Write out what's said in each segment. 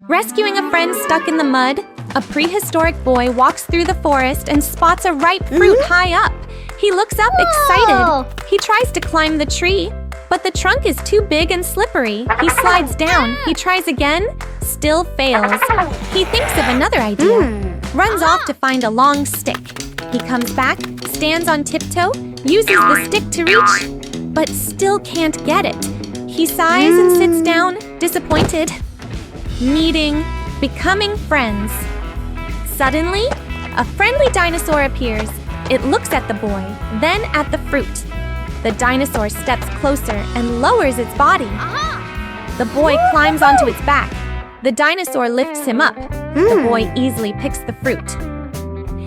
Rescuing a friend stuck in the mud, a prehistoric boy walks through the forest and spots a ripe fruit high up. He looks up excited. He tries to climb the tree, but the trunk is too big and slippery. He slides down. He tries again, still fails. He thinks of another idea, runs off to find a long stick. He comes back, stands on tiptoe, uses the stick to reach, but still can't get it. He sighs and sits down, disappointed. Meeting, becoming friends. Suddenly, a friendly dinosaur appears. It looks at the boy, then at the fruit. The dinosaur steps closer and lowers its body. The boy climbs onto its back. The dinosaur lifts him up. The boy easily picks the fruit.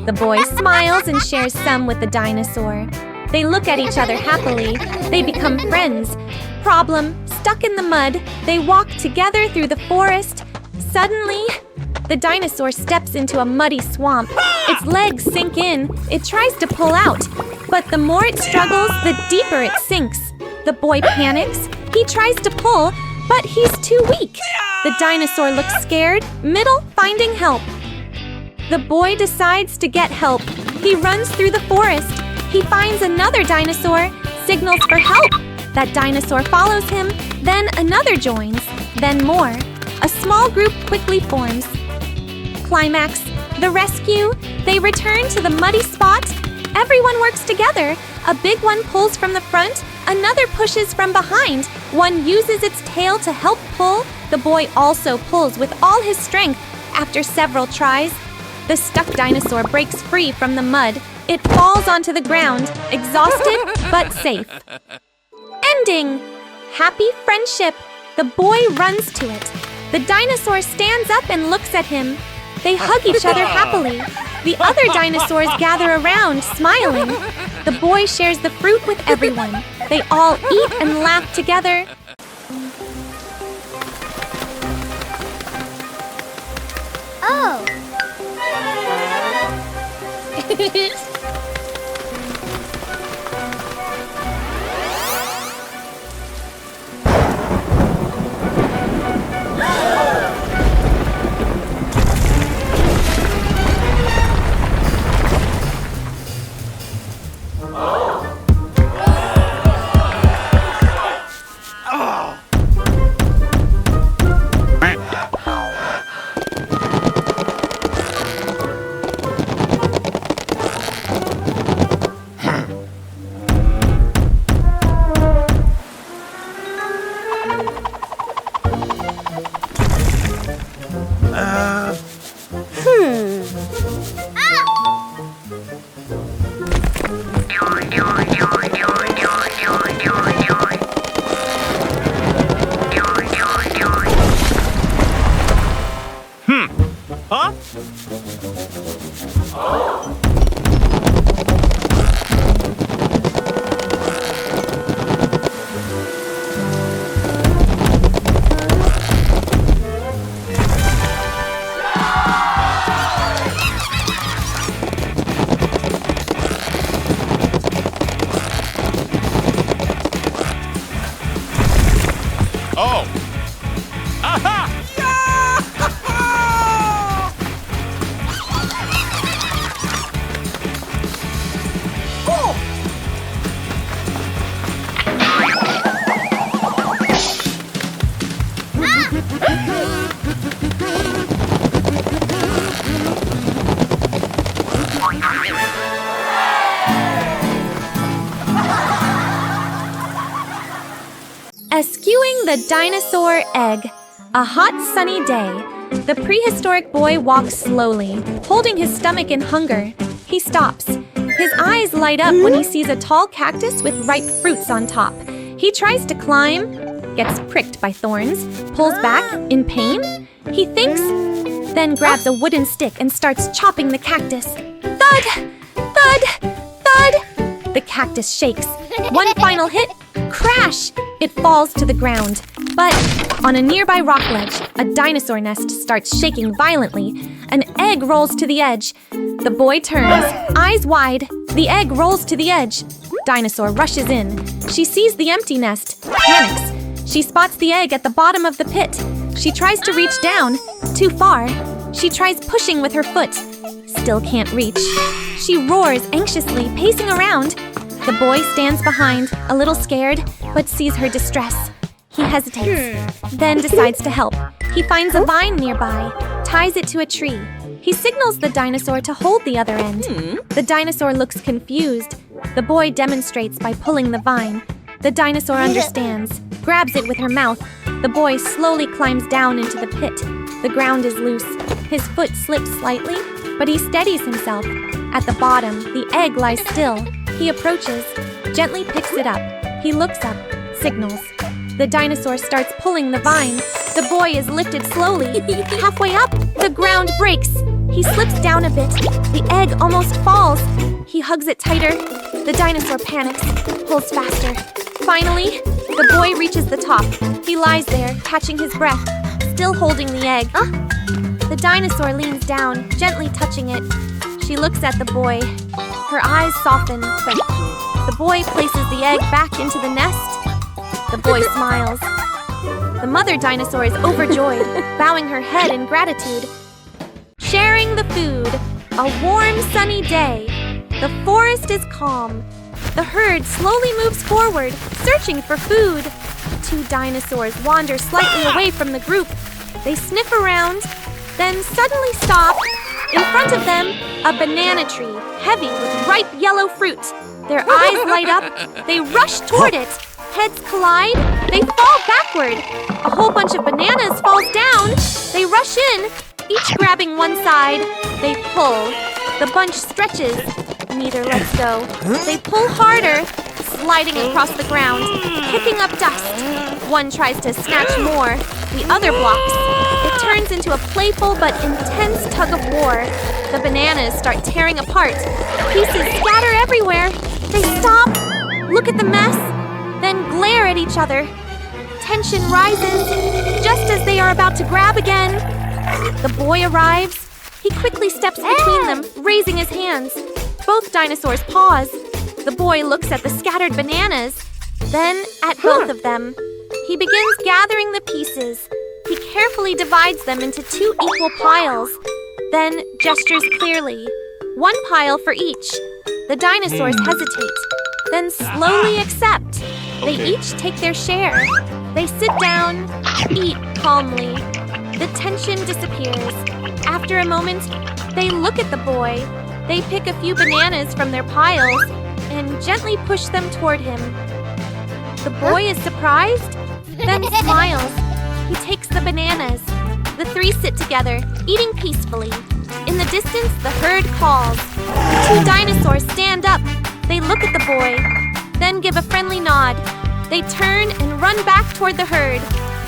The boy smiles and shares some with the dinosaur. They look at each other happily. They become friends. Problem, stuck in the mud, they walk together through the forest. Suddenly, the dinosaur steps into a muddy swamp. Its legs sink in. It tries to pull out, but the more it struggles, the deeper it sinks. The boy panics. He tries to pull, but he's too weak. The dinosaur looks scared, middle finding help. The boy decides to get help. He runs through the forest. He finds another dinosaur, signals for help. That dinosaur follows him, then another joins, then more. A small group quickly forms. Climax, the rescue. They return to the muddy spot. Everyone works together. A big one pulls from the front, another pushes from behind. One uses its tail to help pull. The boy also pulls with all his strength. After several tries, the stuck dinosaur breaks free from the mud. It falls onto the ground, exhausted but safe. Ending! Happy friendship. The boy runs to it. The dinosaur stands up and looks at him. They hug each other happily. The other dinosaurs gather around, smiling. The boy shares the fruit with everyone. They all eat and laugh together. Oh! Huh? Oh! Aha! Eschewing the dinosaur egg. A hot, sunny day. The prehistoric boy walks slowly, holding his stomach in hunger. He stops. His eyes light up when he sees a tall cactus with ripe fruits on top. He tries to climb, gets pricked by thorns, pulls back in pain. He thinks, then grabs a wooden stick and starts chopping the cactus. Thud! Thud! Thud! The cactus shakes. One final hit, crash! It falls to the ground. But on a nearby rock ledge, a dinosaur nest starts shaking violently. An egg rolls to the edge. The boy turns, eyes wide. The egg rolls to the edge. Dinosaur rushes in. She sees the empty nest, panics. She spots the egg at the bottom of the pit. She tries to reach down, too far. She tries pushing with her foot, still can't reach. She roars anxiously, pacing around. The boy stands behind, a little scared, but sees her distress. He hesitates, then decides to help. He finds a vine nearby, ties it to a tree. He signals the dinosaur to hold the other end. The dinosaur looks confused. The boy demonstrates by pulling the vine. The dinosaur understands, grabs it with her mouth. The boy slowly climbs down into the pit. The ground is loose. His foot slips slightly, but he steadies himself. At the bottom, the egg lies still. He approaches, gently picks it up. He looks up, signals. The dinosaur starts pulling the vine. The boy is lifted slowly. Halfway up, the ground breaks. He slips down a bit. The egg almost falls. He hugs it tighter. The dinosaur panics, pulls faster. Finally, the boy reaches the top. He lies there, catching his breath, still holding the egg. The dinosaur leans down, gently touching it. She looks at the boy. Her eyes soften, but the boy places the egg back into the nest. The boy smiles. The mother dinosaur is overjoyed, bowing her head in gratitude. Sharing the food. A warm, sunny day. The forest is calm. The herd slowly moves forward, searching for food. Two dinosaurs wander slightly away from the group. They sniff around, then suddenly stop. In front of them, a banana tree, heavy with ripe yellow fruit. Their eyes light up. They rush toward it. Heads collide. They fall backward. A whole bunch of bananas falls down. They rush in, each grabbing one side. They pull. The bunch stretches. Neither lets go. They pull harder, sliding across the ground, kicking up dust. One tries to snatch more. The other blocks. It turns into a playful but intense tug of war. The bananas start tearing apart. Pieces scatter everywhere. They stop, look at the mess, then glare at each other. Tension rises, just as they are about to grab again. The boy arrives. He quickly steps between them, raising his hands. Both dinosaurs pause. The boy looks at the scattered bananas, then at both of them. He begins gathering the pieces. He carefully divides them into two equal piles, then gestures clearly. One pile for each. The dinosaurs hesitate, then slowly accept. They each take their share. They sit down, eat calmly. The tension disappears. After a moment, they look at the boy. They pick a few bananas from their piles and gently push them toward him. The boy is surprised, then smiles. He takes the bananas. The three sit together, eating peacefully. In the distance, the herd calls. Two dinosaurs stand up. They look at the boy, then give a friendly nod. They turn and run back toward the herd.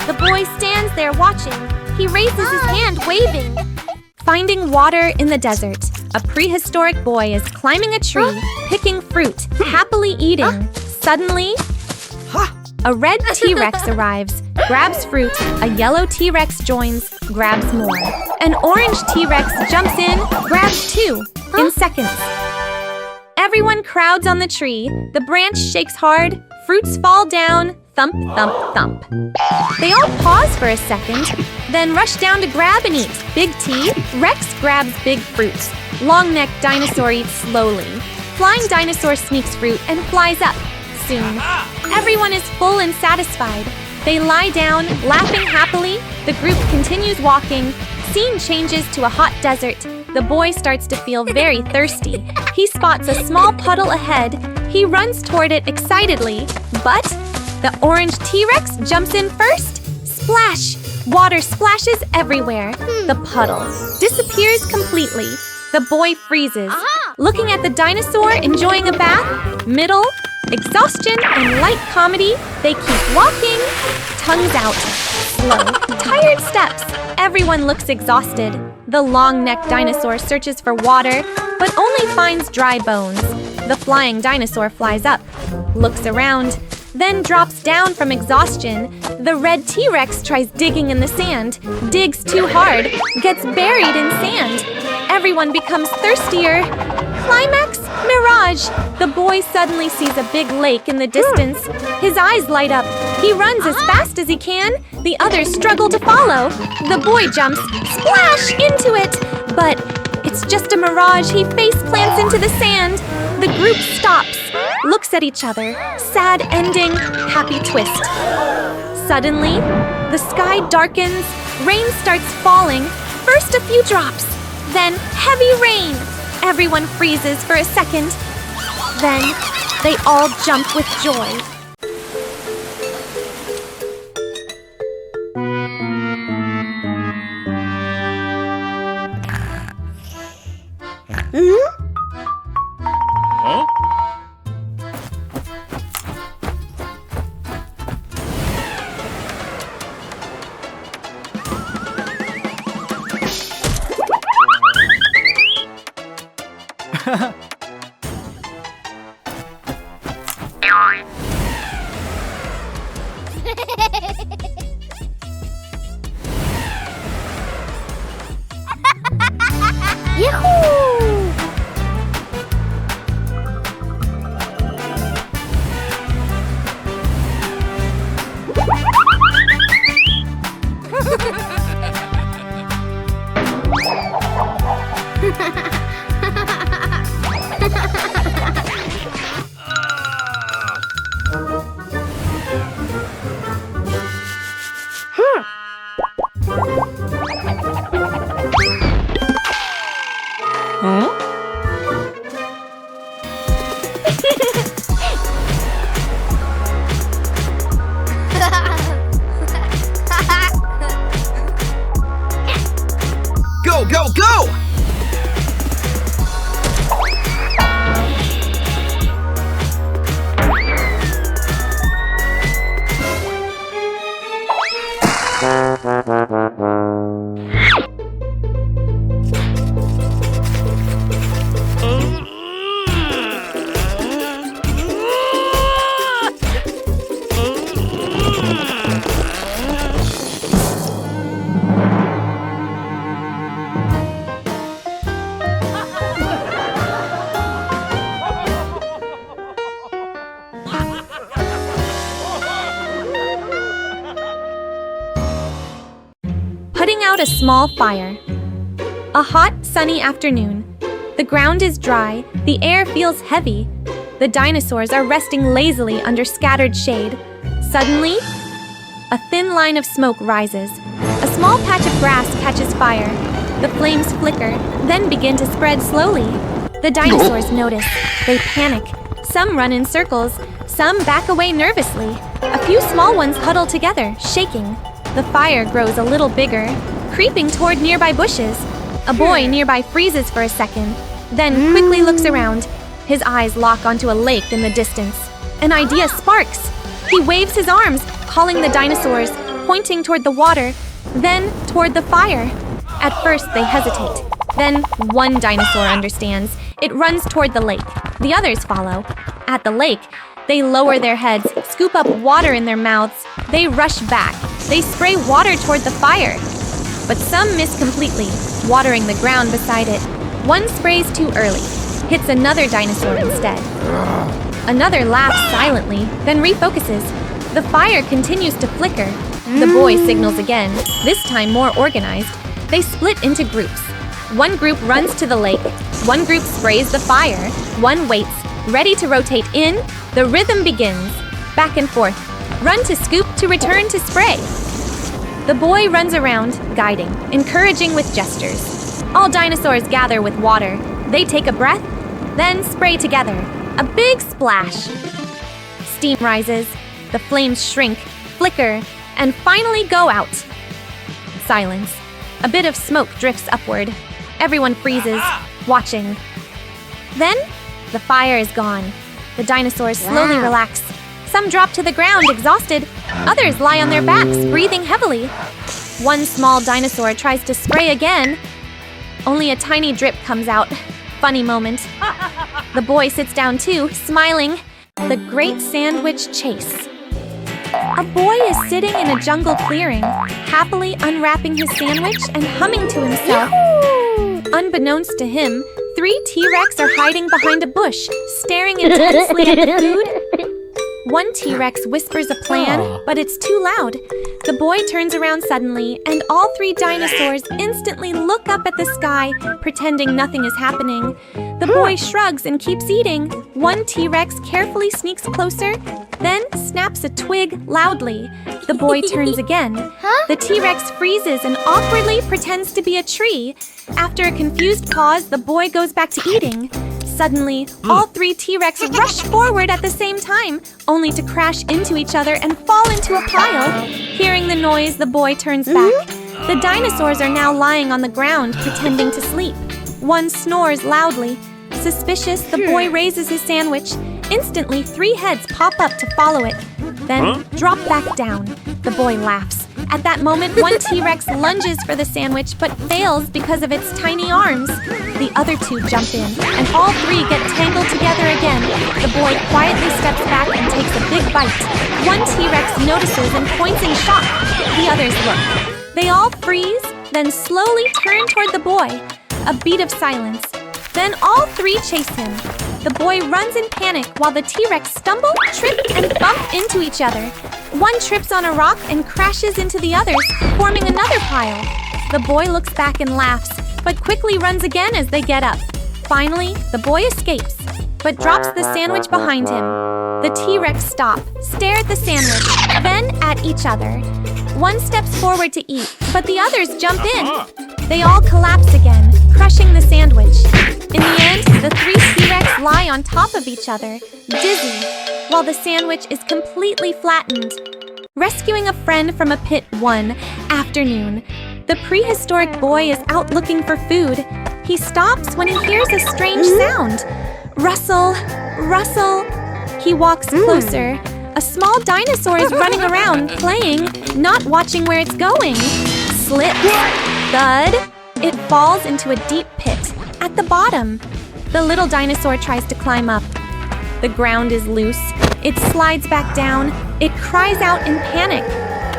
The boy stands there watching. He raises his hand, waving. Finding water in the desert, a prehistoric boy is climbing a tree, picking fruit, happily eating. Suddenly, a red T-Rex arrives, grabs fruit. A yellow T-Rex joins, grabs more. An orange T-Rex jumps in, grabs two, in seconds. Everyone crowds on the tree. The branch shakes hard. Fruits fall down. Thump, thump, thump. They all pause for a second, then rush down to grab and eat. Big T, Rex grabs big fruit. Long-necked dinosaur eats slowly. Flying dinosaur sneaks fruit and flies up. Soon, everyone is full and satisfied. They lie down, laughing happily. The group continues walking. Scene changes to a hot desert. The boy starts to feel very thirsty. He spots a small puddle ahead. He runs toward it excitedly, but the orange T-Rex jumps in first. Splash! Water splashes everywhere. The puddle disappears completely. The boy freezes. Looking at the dinosaur enjoying a bath, middle, exhaustion, and light comedy, they keep walking. Tongues out. Slow, tired steps. Everyone looks exhausted. The long-necked dinosaur searches for water, but only finds dry bones. The flying dinosaur flies up, looks around, then drops down from exhaustion. The red T-Rex tries digging in the sand, digs too hard, gets buried in sand. Everyone becomes thirstier. Climax, mirage. The boy suddenly sees a big lake in the distance. His eyes light up. He runs as fast as he can. The others struggle to follow. The boy jumps, splash, into it. But it's just a mirage. He face plants into the sand. The group stops, looks at each other. Sad ending, happy twist. Suddenly, the sky darkens. Rain starts falling. First a few drops, then heavy rain. Everyone freezes for a second. Then they all jump with joy. Huh? Yahoo! Go, go, go! Putting out a small fire. A hot, sunny afternoon. The ground is dry, the air feels heavy. The dinosaurs are resting lazily under scattered shade. Suddenly, a thin line of smoke rises. A small patch of grass catches fire. The flames flicker, then begin to spread slowly. The dinosaurs notice. They panic. Some run in circles, some back away nervously. A few small ones huddle together, shaking. The fire grows a little bigger, creeping toward nearby bushes. A boy nearby freezes for a second, then quickly looks around. His eyes lock onto a lake in the distance. An idea sparks. He waves his arms, calling the dinosaurs, pointing toward the water, then toward the fire. At first, they hesitate. Then one dinosaur understands. It runs toward the lake. The others follow. At the lake, they lower their heads, scoop up water in their mouths. They rush back. They spray water toward the fire. But some miss completely, watering the ground beside it. One sprays too early, hits another dinosaur instead. Another laughs silently, then refocuses. The fire continues to flicker. The boy signals again, this time more organized. They split into groups. One group runs to the lake. One group sprays the fire. One waits, ready to rotate in. The rhythm begins. Back and forth. Run to scoop to return to spray. The boy runs around, guiding, encouraging with gestures. All dinosaurs gather with water. They take a breath, then spray together. A big splash. Steam rises. The flames shrink, flicker, and finally go out. Silence. A bit of smoke drifts upward. Everyone freezes, watching. Then, the fire is gone. The dinosaurs slowly relax. Some drop to the ground, exhausted. Others lie on their backs, breathing heavily. One small dinosaur tries to spray again. Only a tiny drip comes out. Funny moment. The boy sits down too, smiling. The Great Sandwich Chase. A boy is sitting in a jungle clearing, happily unwrapping his sandwich and humming to himself. Unbeknownst to him, 3 T-Rex are hiding behind a bush, staring intensely at the food. One T-Rex whispers a plan, but it's too loud. The boy turns around suddenly, and all 3 dinosaurs instantly look up at the sky, pretending nothing is happening. The boy shrugs and keeps eating. One T-Rex carefully sneaks closer, then snaps a twig loudly. The boy turns again. The T-Rex freezes and awkwardly pretends to be a tree. After a confused pause, the boy goes back to eating. Suddenly, all 3 T-Rex rush forward at the same time, only to crash into each other and fall into a pile. Hearing the noise, the boy turns back. The dinosaurs are now lying on the ground, pretending to sleep. One snores loudly. Suspicious, the boy raises his sandwich. Instantly, 3 heads pop up to follow it, then drop back down. The boy laughs. At that moment, one T-Rex lunges for the sandwich but fails because of its tiny arms. The other 2 jump in, and all 3 get tangled together again. The boy quietly steps back and takes a big bite. One T-Rex notices and points in shock. The others look. They all freeze, then slowly turn toward the boy. A beat of silence. Then all 3 chase him. The boy runs in panic while the T-Rex stumble, trip, and bump into each other. One trips on a rock and crashes into the others, forming another pile. The boy looks back and laughs, but quickly runs again as they get up. Finally, the boy escapes, but drops the sandwich behind him. The T-Rex stop, stare at the sandwich, then at each other. One steps forward to eat, but the others jump in. They all collapse again, crushing the sandwich. In the end, the 3 T-Rex lie on top of each other, dizzy, while the sandwich is completely flattened. Rescuing a friend from a pit one afternoon. The prehistoric boy is out looking for food. He stops when he hears a strange sound. Rustle, rustle. He walks closer. A small dinosaur is running around, playing, not watching where it's going. Slip, thud. It falls into a deep pit. At the bottom, the little dinosaur tries to climb up. The ground is loose. It slides back down. It cries out in panic.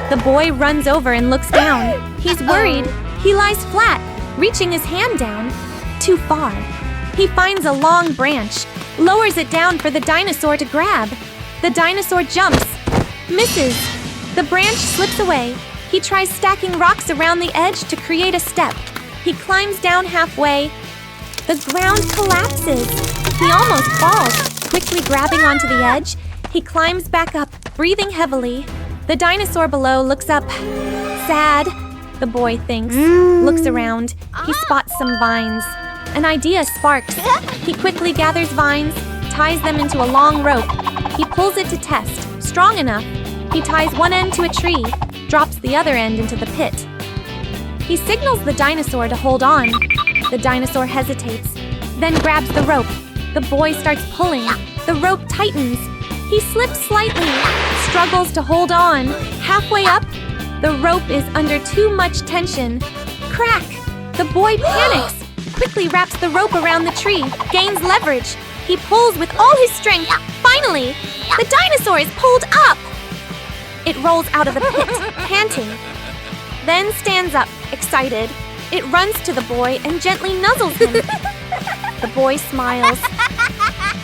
The boy runs over and looks down. He's worried. He lies flat, reaching his hand down. Too far. He finds a long branch, lowers it down for the dinosaur to grab. The dinosaur jumps, misses. The branch slips away. He tries stacking rocks around the edge to create a step. He climbs down halfway. The ground collapses. He almost falls. Quickly grabbing onto the edge, he climbs back up, breathing heavily. The dinosaur below looks up. Sad, the boy thinks. Looks around. He spots some vines. An idea sparks. He quickly gathers vines, ties them into a long rope. He pulls it to test. Strong enough. He ties one end to a tree, drops the other end into the pit. He signals the dinosaur to hold on. The dinosaur hesitates, then grabs the rope. The boy starts pulling. The rope tightens. He slips slightly, struggles to hold on. Halfway up, the rope is under too much tension. Crack! The boy panics, quickly wraps the rope around the tree, gains leverage. He pulls with all his strength. Finally, the dinosaur is pulled up! It rolls out of the pit, panting. Then stands up, excited. It runs to the boy and gently nuzzles him. The boy smiles.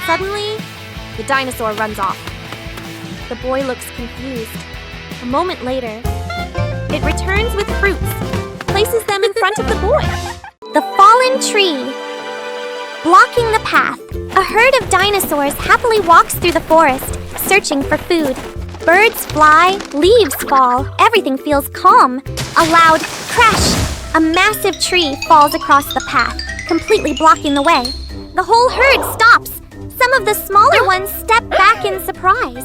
Suddenly, the dinosaur runs off. The boy looks confused. A moment later, it returns with fruits, places them in front of the boy. The fallen tree. Blocking the path, a herd of dinosaurs happily walks through the forest, searching for food. Birds fly, leaves fall, everything feels calm. A loud crash! A massive tree falls across the path, completely blocking the way. The whole herd stops. Some of the smaller ones step back in surprise.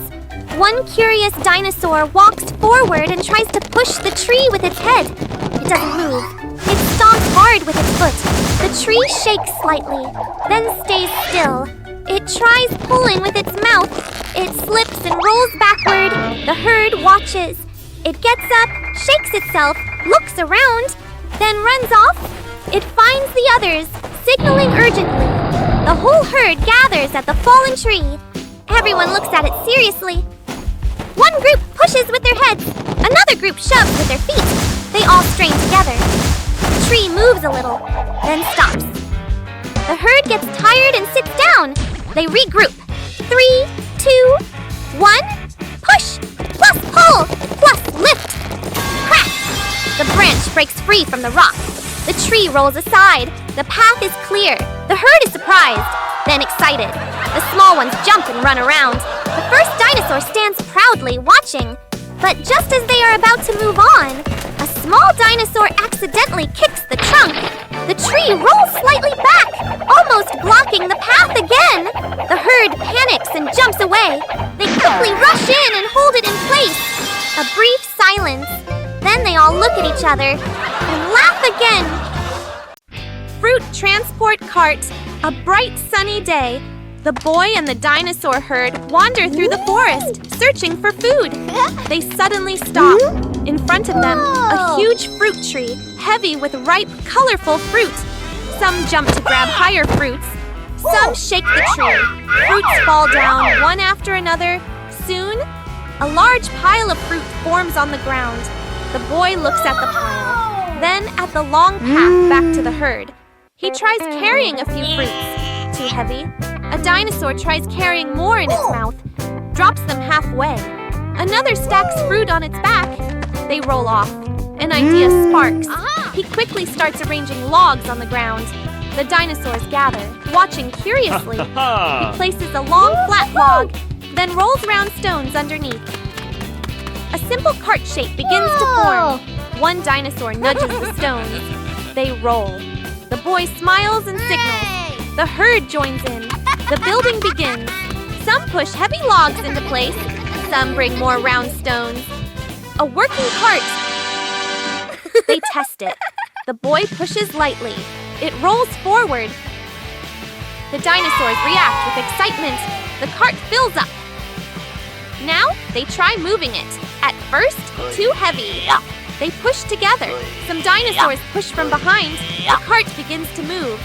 One curious dinosaur walks forward and tries to push the tree with its head. It doesn't move. It stomps hard with its foot. The tree shakes slightly, then stays still. It tries pulling with its mouth. It slips and rolls backward. The herd watches. It gets up, shakes itself, looks around, then runs off. It finds the others, signaling urgently. The whole herd gathers at the fallen tree. Everyone looks at it seriously. One group pushes with their heads. Another group shoves with their feet. They all strain together. The tree moves a little, then stops. The herd gets tired and sits down. They regroup. 3, 2, 1. Push! Plus pull! Plus lift! Crack! The branch breaks free from the rock. The tree rolls aside. The path is clear. The herd is surprised, then excited. The small ones jump and run around. The first dinosaur stands proudly, watching. But just as they are about to move on, a small dinosaur accidentally kicks the trunk. The tree rolls slightly back, almost blocking the path again. The herd panics and jumps away. They quickly rush in and hold it in place. A brief silence. Then they all look at each other and laugh again. Fruit transport cart. A bright sunny day. The boy and the dinosaur herd wander through the forest, searching for food. They suddenly stop. In front of them, a huge fruit tree, heavy with ripe, colorful fruit. Some jump to grab higher fruits. Some shake the tree. Fruits fall down one after another. Soon, a large pile of fruit forms on the ground. The boy looks at the pile, then at the long path back to the herd. He tries carrying a few fruits. Too heavy. A dinosaur tries carrying more in its mouth, drops them halfway. Another stacks fruit on its back. They roll off. An idea sparks. He quickly starts arranging logs on the ground. The dinosaurs gather, watching curiously. He places a long, flat log, then rolls round stones underneath. A simple cart shape begins to form. One dinosaur nudges the stones. They roll. The boy smiles and signals. The herd joins in. The building begins. Some push heavy logs into place. Some bring more round stones. A working cart. They test it. The boy pushes lightly. It rolls forward. The dinosaurs react with excitement. The cart fills up. Now they try moving it. At first, too heavy. They push together. Some dinosaurs push from behind. The cart begins to move.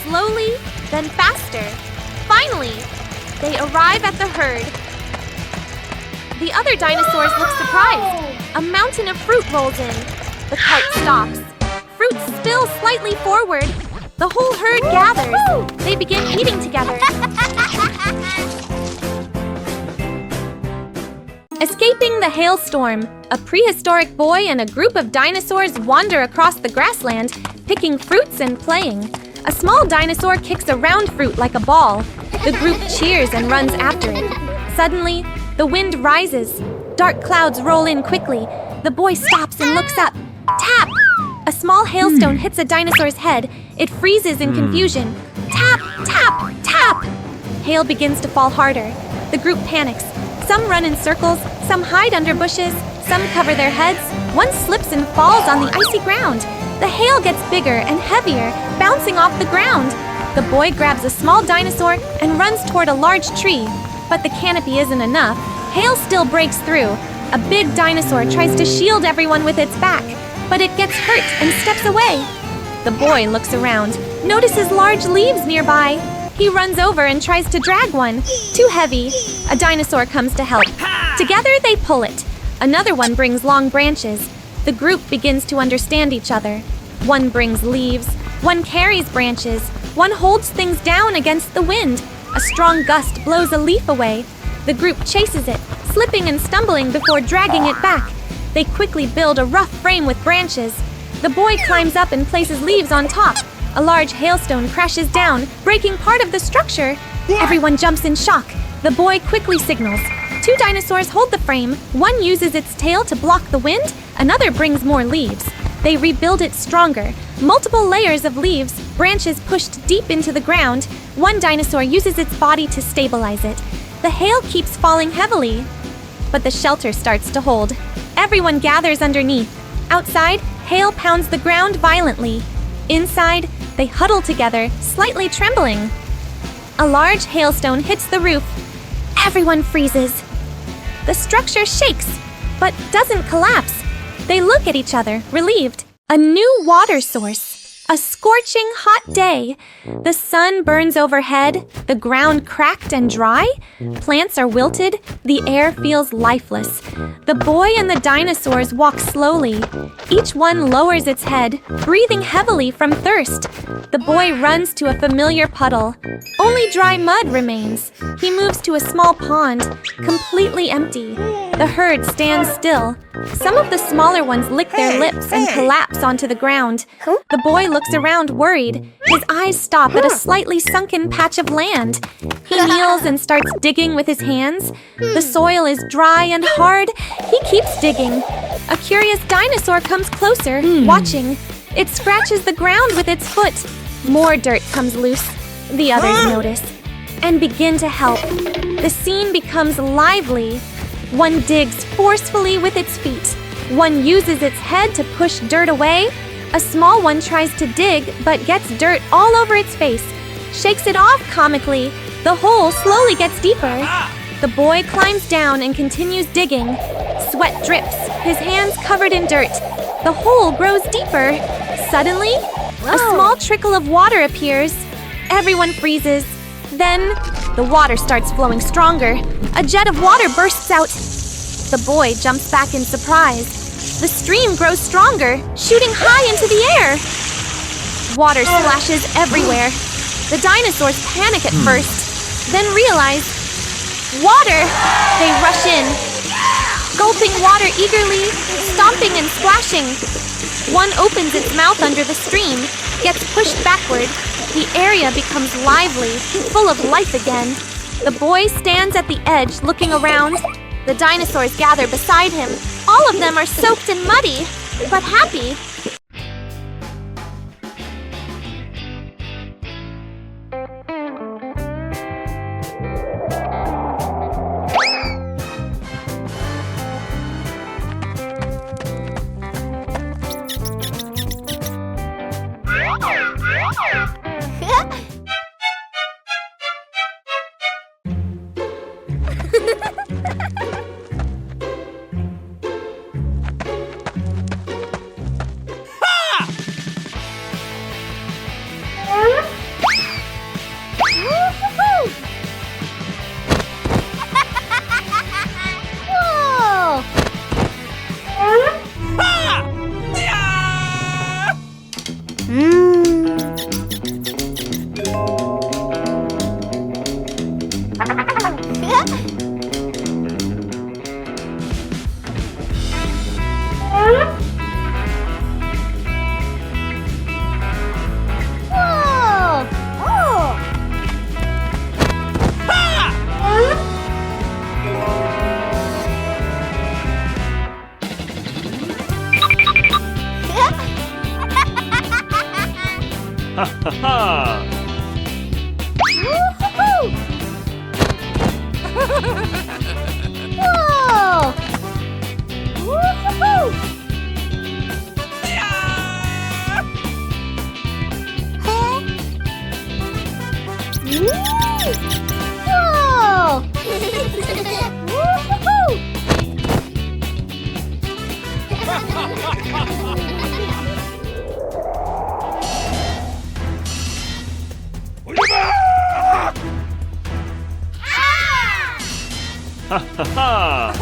Slowly, then faster. Finally, they arrive at the herd. The other dinosaurs look surprised. A mountain of fruit rolls in. The cart stops. Fruit spills slightly forward. The whole herd gathers. They begin eating together. Escaping the hailstorm, a prehistoric boy and a group of dinosaurs wander across the grassland, picking fruits and playing. A small dinosaur kicks a round fruit like a ball. The group cheers and runs after it. Suddenly, the wind rises. Dark clouds roll in quickly. The boy stops and looks up. Tap! A small hailstone hits a dinosaur's head. It freezes in confusion. Tap! Tap! Tap! Hail begins to fall harder. The group panics. Some run in circles, some hide under bushes, some cover their heads. One slips and falls on the icy ground. The hail gets bigger and heavier, bouncing off the ground. The boy grabs a small dinosaur and runs toward a large tree. But the canopy isn't enough. Hail still breaks through. A big dinosaur tries to shield everyone with its back, but it gets hurt and steps away. The boy looks around, notices large leaves nearby. He runs over and tries to drag one. Too heavy. A dinosaur comes to help. Together they pull it. Another one brings long branches. The group begins to understand each other. One brings leaves, one carries branches, one holds things down against the wind. A strong gust blows a leaf away. The group chases it, slipping and stumbling before dragging it back. They quickly build a rough frame with branches. The boy climbs up and places leaves on top. A large hailstone crashes down, breaking part of the structure. Everyone jumps in shock. The boy quickly signals. 2 dinosaurs hold the frame. One uses its tail to block the wind. Another brings more leaves. They rebuild it stronger. Multiple layers of leaves, branches pushed deep into the ground. One dinosaur uses its body to stabilize it. The hail keeps falling heavily, but the shelter starts to hold. Everyone gathers underneath. Outside, hail pounds the ground violently. Inside, they huddle together, slightly trembling. A large hailstone hits the roof. Everyone freezes. The structure shakes, but doesn't collapse. They look at each other, relieved. A new water source. A scorching hot day. The sun burns overhead, the ground cracked and dry. Plants are wilted, the air feels lifeless. The boy and the dinosaurs walk slowly. Each one lowers its head, breathing heavily from thirst. The boy runs to a familiar puddle. Only dry mud remains. He moves to a small pond, completely empty. The herd stands still. Some of the smaller ones lick their lips and collapse onto the ground. The boy looks around worried. His eyes stop at a slightly sunken patch of land. He kneels and starts digging with his hands. The soil is dry and hard. He keeps digging. A curious dinosaur comes closer, watching. It scratches the ground with its foot. More dirt comes loose. The others notice and begin to help. The scene becomes lively. One digs forcefully with its feet. One uses its head to push dirt away. A small one tries to dig, but gets dirt all over its face. Shakes it off comically. The hole slowly gets deeper. The boy climbs down and continues digging. Sweat drips, his hands covered in dirt. The hole grows deeper. Suddenly, a small trickle of water appears. Everyone freezes. Then, the water starts flowing stronger. A jet of water bursts out. The boy jumps back in surprise. The stream grows stronger, shooting high into the air. Water splashes everywhere. The dinosaurs panic at first, then realize, water! They rush in, gulping water eagerly, stomping and splashing. One opens its mouth under the stream, gets pushed backward. The area becomes lively, full of life again. The boy stands at the edge, looking around. The dinosaurs gather beside him. All of them are soaked and muddy, but happy. Whoa! Ha ha ha!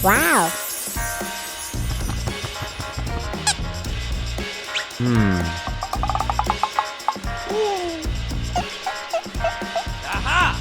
Wow. Aha!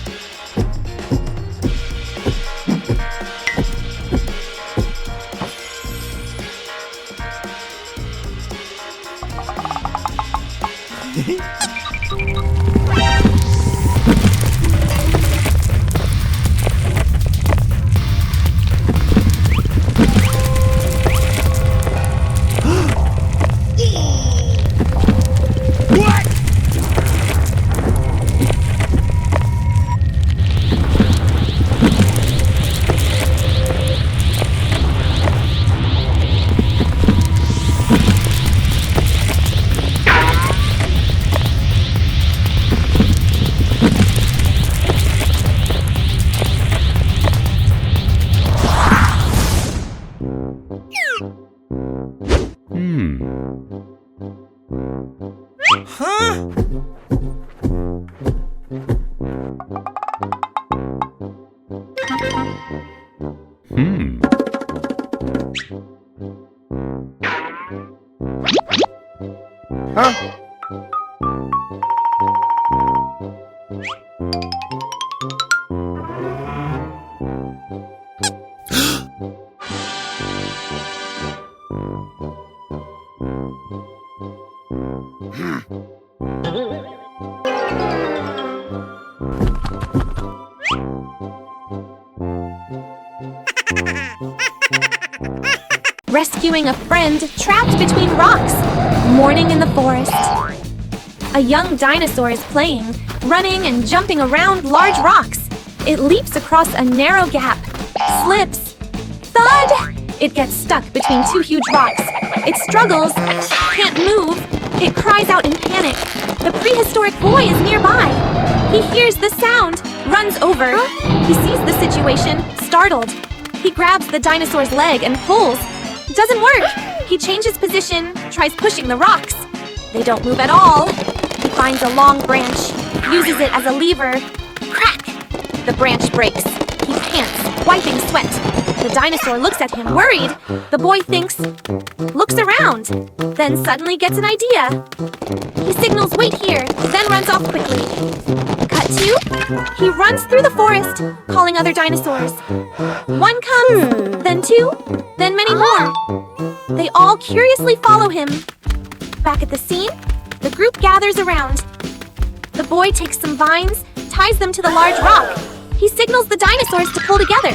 What? Huh? Rescuing a friend trapped between rocks. Morning in the forest. A young dinosaur is playing, running and jumping around large rocks. It leaps across a narrow gap, slips. Thud! It gets stuck between two huge rocks. It struggles, can't move. It cries out in panic. The prehistoric boy is nearby. He hears the sound, runs over. He sees the situation, startled. He grabs the dinosaur's leg and pulls. Doesn't work! He changes position, tries pushing the rocks. They don't move at all. He finds a long branch, uses it as a lever. Crack! The branch breaks. He pants, wiping sweat. The dinosaur looks at him, worried. The boy looks around, then suddenly gets an idea. He signals, "Wait here," then runs off quickly. Cut to, he runs through the forest, calling other dinosaurs. One comes, then two, then many more. They all curiously follow him. Back at the scene, the group gathers around. The boy takes some vines, ties them to the large rock. He signals the dinosaurs to pull together.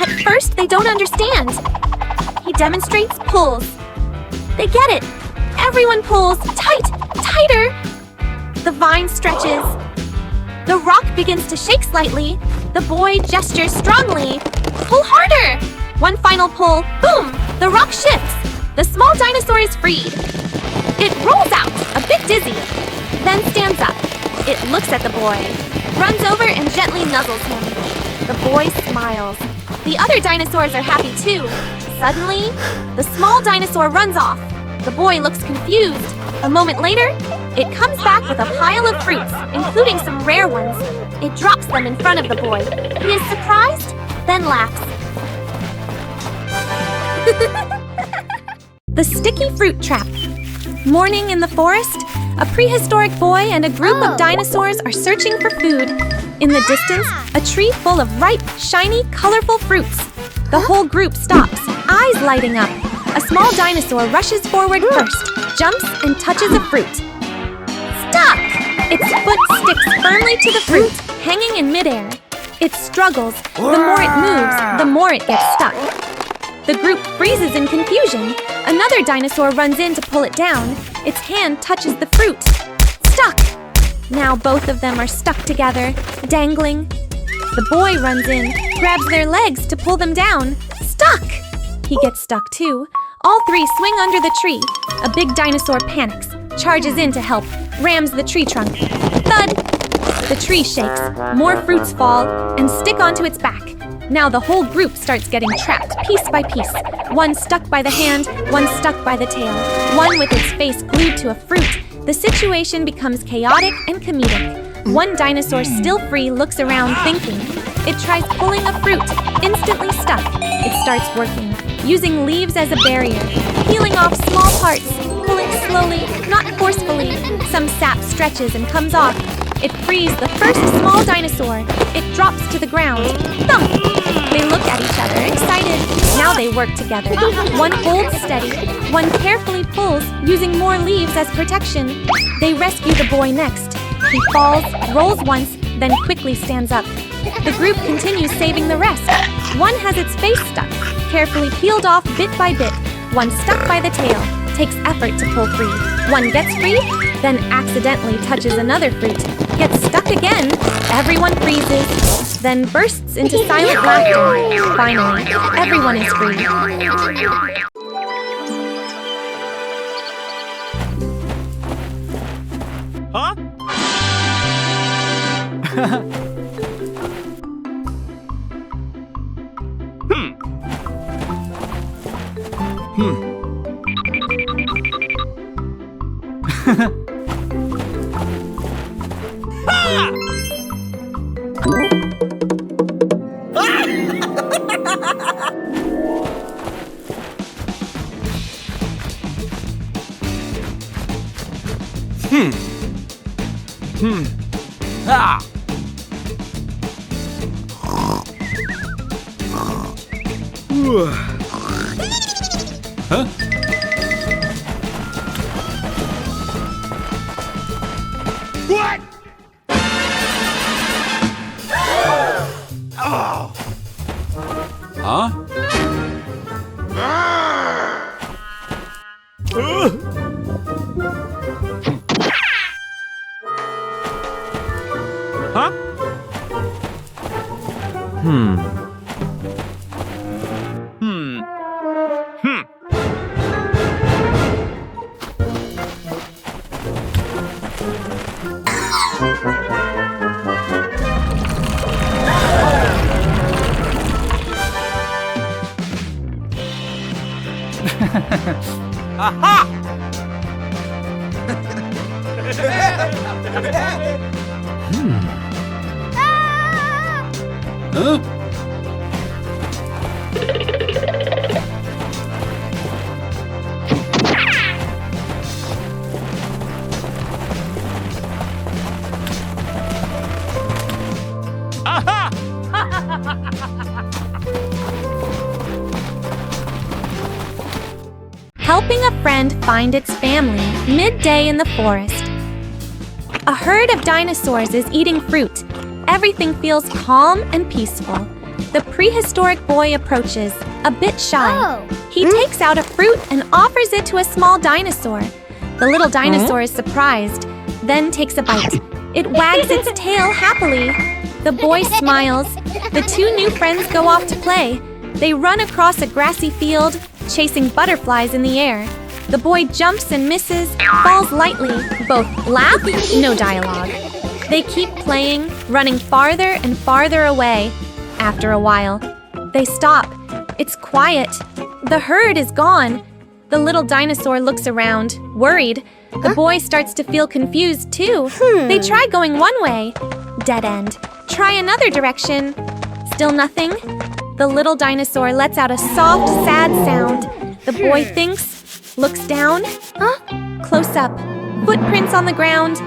At first, they don't understand. He demonstrates pulls. They get it. Everyone pulls tighter. The vine stretches. The rock begins to shake slightly. The boy gestures strongly. Pull harder. One final pull. Boom! The rock shifts. The small dinosaur is freed. It rolls out, a bit dizzy, then stands up. It looks at the boy, runs over and gently nuzzles him. The boy smiles. The other dinosaurs are happy too. Suddenly, the small dinosaur runs off. The boy looks confused. A moment later, it comes back with a pile of fruits, including some rare ones. It drops them in front of the boy. He is surprised, then laughs. The sticky fruit trap. Morning in the forest, a prehistoric boy and a group of dinosaurs are searching for food. In the distance, a tree full of ripe, shiny, colorful fruits. The whole group stops, eyes lighting up. A small dinosaur rushes forward first, jumps and touches a fruit. Stuck! Its foot sticks firmly to the fruit, hanging in midair. It struggles. The more it moves, the more it gets stuck. The group freezes in confusion. Another dinosaur runs in to pull it down. Its hand touches the fruit. Stuck! Now both of them are stuck together, dangling. The boy runs in, grabs their legs to pull them down. Stuck! He gets stuck too. All three swing under the tree. A big dinosaur panics, charges in to help, rams the tree trunk. Thud! The tree shakes, more fruits fall, and stick onto its back. Now the whole group starts getting trapped, piece by piece. One stuck by the hand, one stuck by the tail, one with its face glued to a fruit. The situation becomes chaotic and comedic. One dinosaur, still free, looks around thinking. It tries pulling a fruit, instantly stuck. It starts working, using leaves as a barrier, peeling off small parts, pulling slowly, not forcefully. Some sap stretches and comes off. It frees the first small dinosaur. It drops to the ground. Thump! They look at each other, excited. Now they work together. One holds steady. One carefully pulls, using more leaves as protection. They rescue the boy next. He falls, rolls once, then quickly stands up. The group continues saving the rest. One has its face stuck, carefully peeled off bit by bit. One stuck by the tail, takes effort to pull free. One gets free, then accidentally touches another fruit. Gets stuck again. Everyone freezes, then bursts into silent laughter. Finally, everyone is free. Huh? Huh? What? Huh? Huh? Aha! Huh? Aha! Helping a friend find its family midday in the forest. A herd of dinosaurs is eating fruit. Everything feels calm and peaceful. The prehistoric boy approaches, a bit shy. Oh. He takes out a fruit and offers it to a small dinosaur. The little dinosaur is surprised, then takes a bite. It wags its tail happily. The boy smiles. The two new friends go off to play. They run across a grassy field, chasing butterflies in the air. The boy jumps and misses, falls lightly. Both laugh, no dialogue. They keep playing, running farther and farther away. After a while, they stop. It's quiet. The herd is gone. The little dinosaur looks around, worried. The boy starts to feel confused too. They try going one way. Dead end. Try another direction. Still nothing. The little dinosaur lets out a soft, sad sound. The boy thinks, looks down. Close up. Footprints on the ground.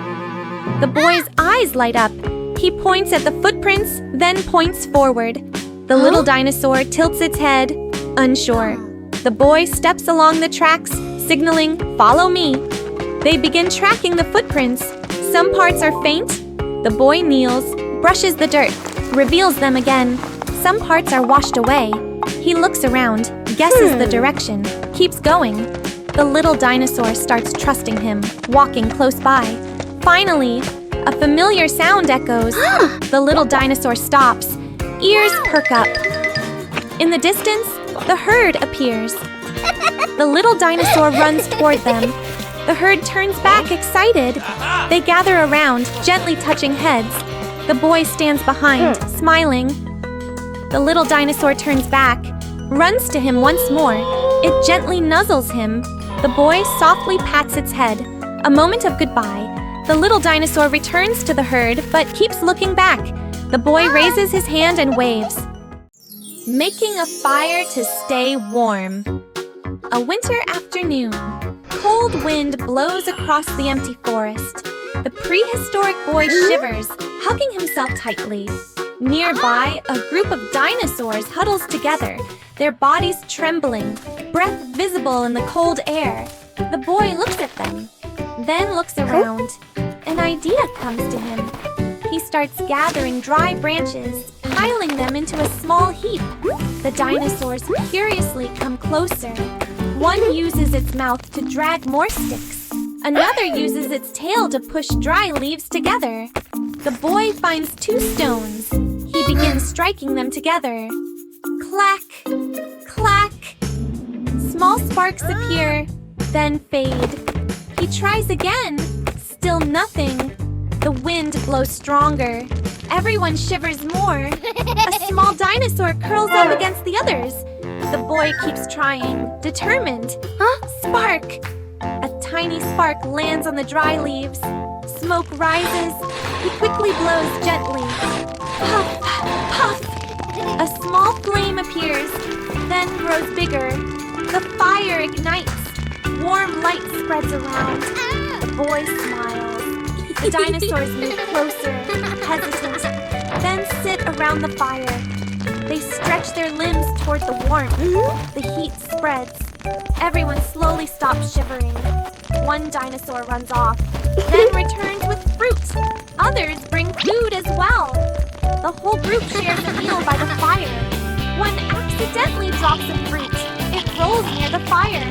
The boy's eyes light up. He points at the footprints, then points forward. The little dinosaur tilts its head, unsure. The boy steps along the tracks, signaling, "Follow me." They begin tracking the footprints. Some parts are faint. The boy kneels, brushes the dirt, reveals them again. Some parts are washed away. He looks around, guesses the direction, keeps going. The little dinosaur starts trusting him, walking close by. Finally, a familiar sound echoes. The little dinosaur stops. Ears perk up. In the distance, the herd appears. The little dinosaur runs toward them. The herd turns back excited. They gather around, gently touching heads. The boy stands behind, smiling. The little dinosaur turns back, runs to him once more. It gently nuzzles him. The boy softly pats its head. A moment of goodbye. The little dinosaur returns to the herd, but keeps looking back. The boy raises his hand and waves. Making a fire to stay warm. A winter afternoon. Cold wind blows across the empty forest. The prehistoric boy shivers, hugging himself tightly. Nearby, a group of dinosaurs huddles together, their bodies trembling, breath visible in the cold air. The boy looks at them, then looks around. An idea comes to him. He starts gathering dry branches, piling them into a small heap. The dinosaurs curiously come closer. One uses its mouth to drag more sticks. Another uses its tail to push dry leaves together. The boy finds 2 stones. He begins striking them together. Clack, clack. Small sparks appear, then fade. He tries again. Still nothing. The wind blows stronger. Everyone shivers more. A small dinosaur curls up against the others. The boy keeps trying, determined. Spark! A tiny spark lands on the dry leaves. Smoke rises. He quickly blows gently. Puff, puff. A small flame appears, then grows bigger. The fire ignites. Warm light spreads around. The boy smiles. The dinosaurs move closer, hesitant, then sit around the fire. They stretch their limbs toward the warmth. The heat spreads. Everyone slowly stops shivering. One dinosaur runs off, then returns with fruit. Others bring food as well. The whole group shares a meal by the fire. One accidentally drops a fruit. It rolls near the fire.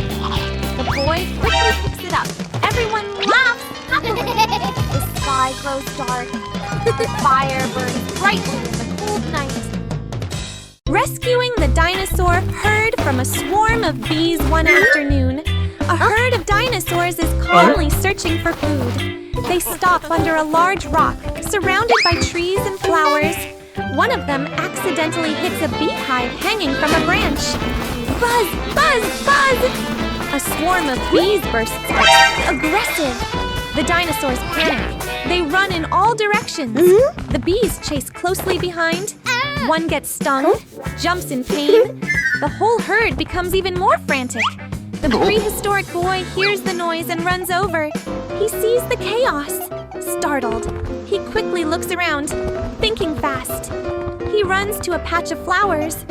The boy quickly picks it up. Everyone laughs happily. The sky grows dark. The fire burns brightly in the cold night. Rescuing the dinosaur herd from a swarm of bees one afternoon. A herd of dinosaurs is calmly searching for food. They stop under a large rock, surrounded by trees and flowers. One of them accidentally hits a beehive hanging from a branch. Buzz, buzz, buzz! A swarm of bees bursts out, aggressive. The dinosaurs panic. They run in all directions. The bees chase closely behind. One gets stung, jumps in pain. The whole herd becomes even more frantic. The prehistoric boy hears the noise and runs over. He sees the chaos. Startled, he quickly looks around, thinking fast. He runs to a patch of flowers,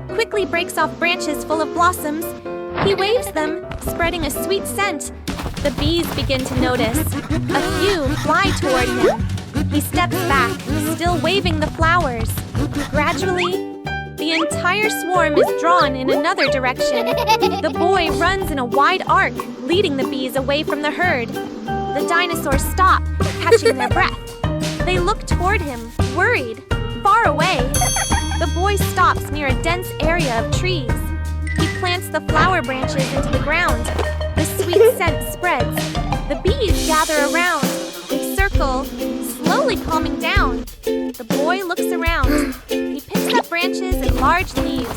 quickly breaks off branches full of blossoms. He waves them, spreading a sweet scent. The bees begin to notice. A few fly toward him. He steps back, still waving the flowers. Gradually, the entire swarm is drawn in another direction. The boy runs in a wide arc, leading the bees away from the herd. The dinosaurs stop, catching their breath. They look toward him, worried, far away. The boy stops near a dense area of trees. He plants the flower branches into the ground. The sweet scent spreads. The bees gather around. They circle, slowly calming down. The boy looks around. He picks up branches and large leaves,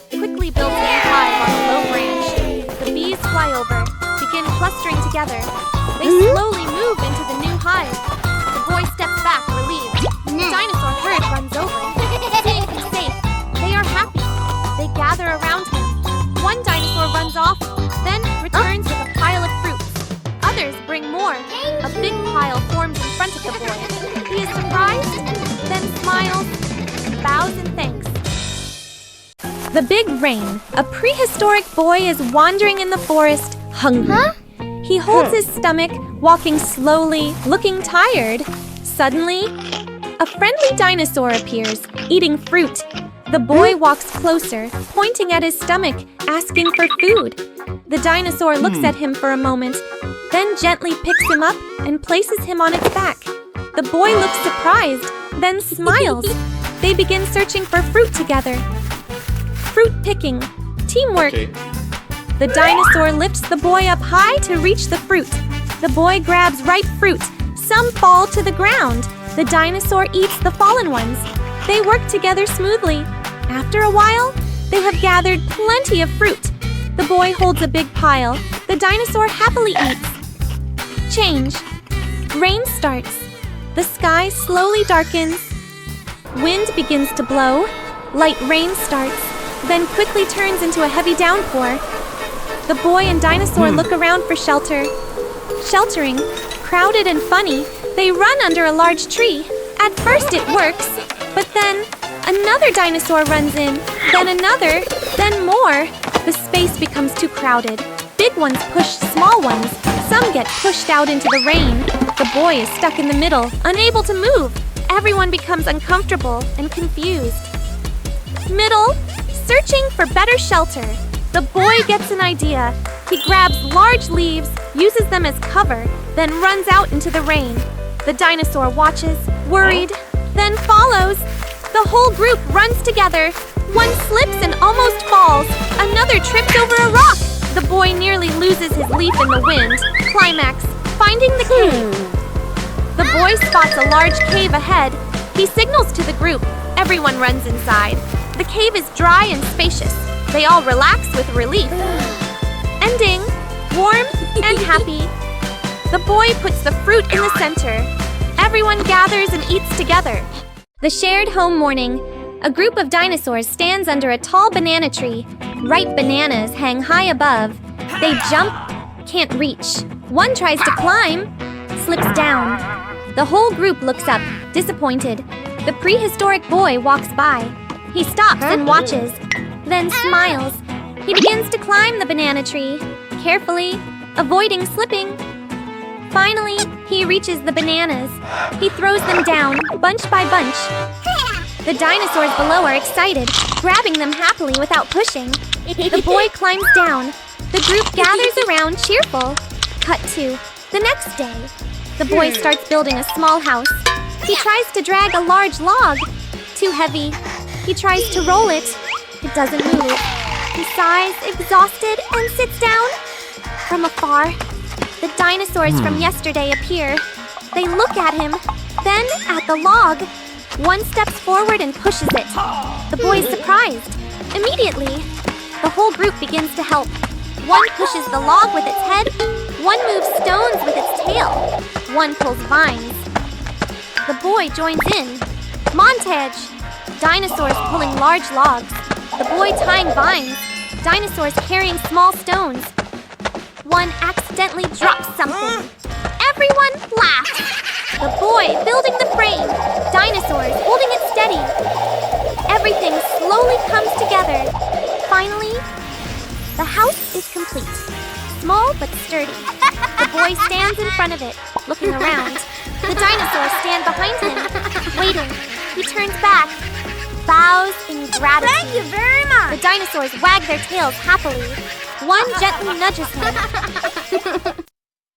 quickly builds a hive on a low branch. The bees fly over, begin clustering together. They slowly move into the new hive. The boy steps back, relieved. The dinosaur herd runs over. Seeing him safe, they are happy. They gather around him. One dinosaur runs off, then returns with a pile of fruits. Others bring more. A big pile forms in front of the boy. He is surprised, then smiles, bows in thanks. The Big Rain. A prehistoric boy is wandering in the forest, hungry. He holds his stomach, walking slowly, looking tired. Suddenly, a friendly dinosaur appears, eating fruit. The boy walks closer, pointing at his stomach, asking for food. The dinosaur looks at him for a moment, then gently picks him up and places him on its back. The boy looks surprised, then smiles. They begin searching for fruit together. Fruit picking, teamwork. The dinosaur lifts the boy up high to reach the fruit. The boy grabs ripe fruit. Some fall to the ground. The dinosaur eats the fallen ones. They work together smoothly. After a while, they have gathered plenty of fruit. The boy holds a big pile. The dinosaur happily eats. Change. Rain starts. The sky slowly darkens. Wind begins to blow. Light rain starts, then quickly turns into a heavy downpour. The boy and dinosaur look around for shelter. Sheltering, crowded and funny, they run under a large tree. At first it works, but then another dinosaur runs in, then another, then more. The space becomes too crowded. Big ones push small ones. Some get pushed out into the rain. The boy is stuck in the middle, unable to move. Everyone becomes uncomfortable and confused. Middle, searching for better shelter. The boy gets an idea. He grabs large leaves, uses them as cover, then runs out into the rain. The dinosaur watches, worried, then follows. The whole group runs together. One slips and almost falls. Another trips over a rock. The boy nearly loses his leaf in the wind. Climax, finding the cave. The boy spots a large cave ahead. He signals to the group. Everyone runs inside. The cave is dry and spacious. They all relax with relief. Ending, warm and happy. The boy puts the fruit in the center. Everyone gathers and eats together. The shared home morning. A group of dinosaurs stands under a tall banana tree. Ripe bananas hang high above. They jump, can't reach. One tries to climb, slips down. The whole group looks up, disappointed. The prehistoric boy walks by. He stops and watches, then smiles. He begins to climb the banana tree, carefully, avoiding slipping. Finally, he reaches the bananas. He throws them down, bunch by bunch. The dinosaurs below are excited, grabbing them happily without pushing. The boy climbs down. The group gathers around, cheerful. Cut to the next day. The boy starts building a small house. He tries to drag a large log. Too heavy. He tries to roll it. It doesn't move. He sighs, exhausted, and sits down. From afar, the dinosaurs from yesterday appear. They look at him, then at the log. One steps forward and pushes it. The boy is surprised. Immediately, the whole group begins to help. One pushes the log with its head. One moves stones with its tail. One pulls vines. The boy joins in. Montage. Dinosaurs pulling large logs. The boy tying vines. Dinosaurs carrying small stones. One accidentally drops something. Everyone laughs. The boy building the frame. Dinosaurs holding it steady. Everything slowly comes together. Finally, the house is complete. Small but sturdy. The boy stands in front of it, looking around. The dinosaurs stand behind him, waiting. He turns back, bows in gratitude. Thank you very much. The dinosaurs wag their tails happily. One gently nudges him.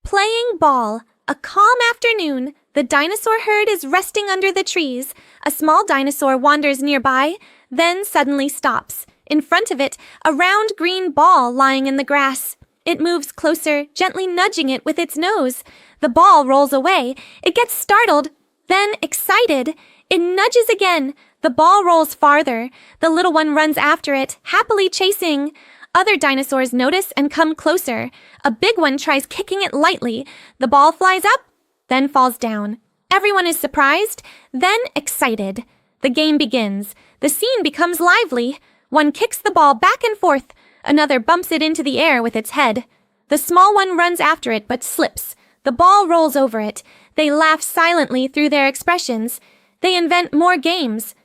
Playing ball. A calm afternoon. The dinosaur herd is resting under the trees. A small dinosaur wanders nearby, then suddenly stops. In front of it, a round green ball lying in the grass. It moves closer, gently nudging it with its nose. The ball rolls away. It gets startled, then excited. It nudges again. The ball rolls farther. The little one runs after it, happily chasing. Other dinosaurs notice and come closer. A big one tries kicking it lightly. The ball flies up, then falls down. Everyone is surprised, then excited. The game begins. The scene becomes lively. One kicks the ball back and forth. Another bumps it into the air with its head. The small one runs after it but slips. The ball rolls over it. They laugh silently through their expressions. They invent more games.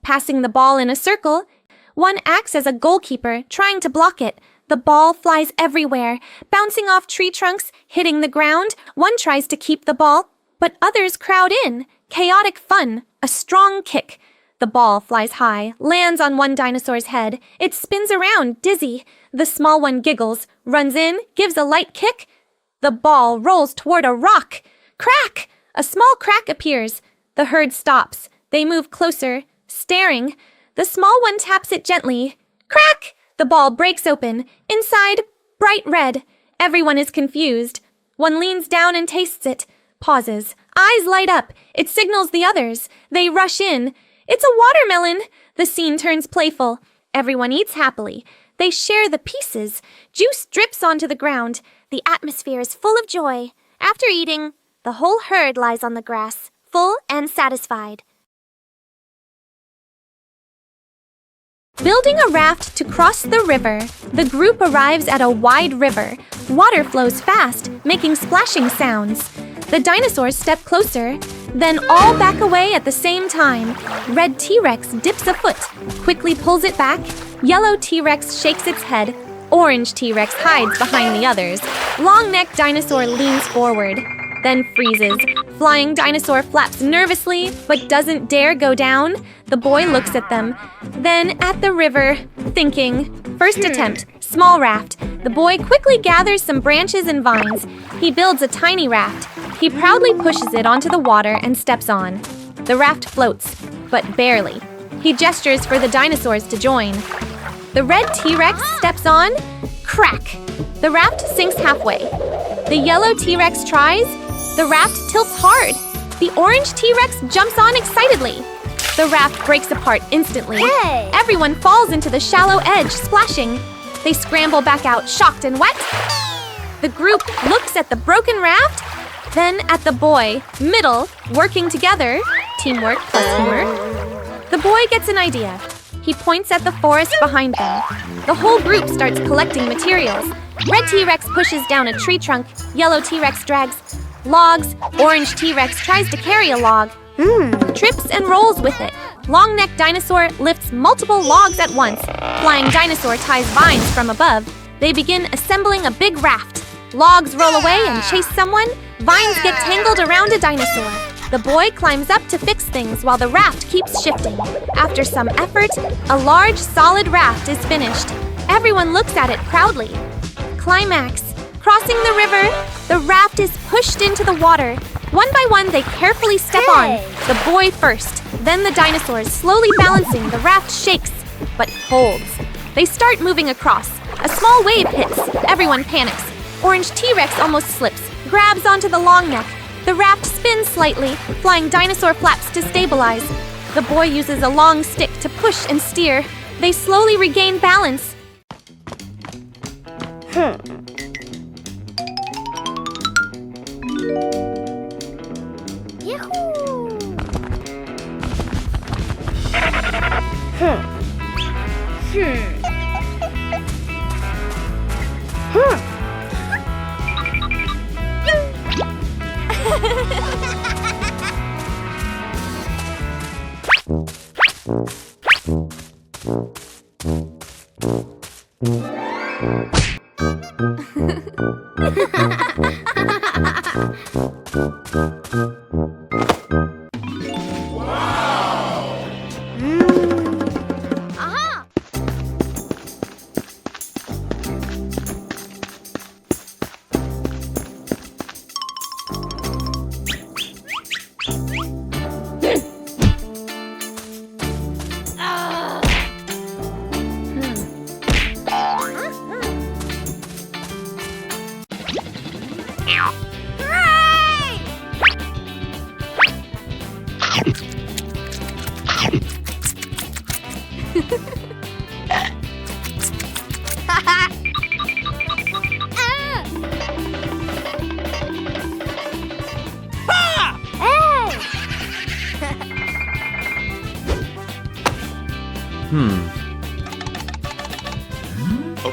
Passing the ball in a circle, one acts as a goalkeeper, trying to block it. The ball flies everywhere, bouncing off tree trunks, hitting the ground. One tries to keep the ball, but others crowd in. Chaotic fun, a strong kick. The ball flies high, lands on one dinosaur's head. It spins around, dizzy. The small one giggles, runs in, gives a light kick. The ball rolls toward a rock. Crack! A small crack appears. The herd stops. They move closer, staring. The small one taps it gently. Crack! The ball breaks open. Inside, bright red. Everyone is confused. One leans down and tastes it. Pauses. Eyes light up. It signals the others. They rush in. It's a watermelon! The scene turns playful. Everyone eats happily. They share the pieces. Juice drips onto the ground. The atmosphere is full of joy. After eating, the whole herd lies on the grass, full and satisfied. Building a raft to cross the river, the group arrives at a wide river. Water flows fast, making splashing sounds. The dinosaurs step closer, then all back away at the same time. Red T-Rex dips a foot, quickly pulls it back. Yellow T-Rex shakes its head. Orange T-Rex hides behind the others. Long-necked dinosaur leans forward, then freezes. Flying dinosaur flaps nervously, but doesn't dare go down. The boy looks at them, then at the river, thinking. First attempt, small raft. The boy quickly gathers some branches and vines. He builds a tiny raft. He proudly pushes it onto the water and steps on. The raft floats, but barely. He gestures for the dinosaurs to join. The red T-Rex steps on. Crack! The raft sinks halfway. The yellow T-Rex tries. The raft tilts hard. The orange T-Rex jumps on excitedly. The raft breaks apart instantly. Hey! Everyone falls into the shallow edge, splashing. They scramble back out, shocked and wet. The group looks at the broken raft, then at the boy, middle, working together. Teamwork plus humor. The boy gets an idea. He points at the forest behind them. The whole group starts collecting materials. Red T-Rex pushes down a tree trunk. Yellow T-Rex drags logs. Orange T-Rex tries to carry a log. Trips and rolls with it. Long-necked dinosaur lifts multiple logs at once. Flying dinosaur ties vines from above. They begin assembling a big raft. Logs roll away and chase someone. Vines get tangled around a dinosaur. The boy climbs up to fix things while the raft keeps shifting. After some effort, a large, solid raft is finished. Everyone looks at it proudly. Climax. Crossing the river, the raft is pushed into the water. One by one, they carefully step on. The boy first, then the dinosaurs, slowly balancing. The raft shakes, but holds. They start moving across. A small wave hits. Everyone panics. Orange T-Rex almost slips, grabs onto the long neck. The raft spins slightly, flying dinosaur flaps to stabilize. The boy uses a long stick to push and steer. They slowly regain balance.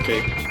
Okay.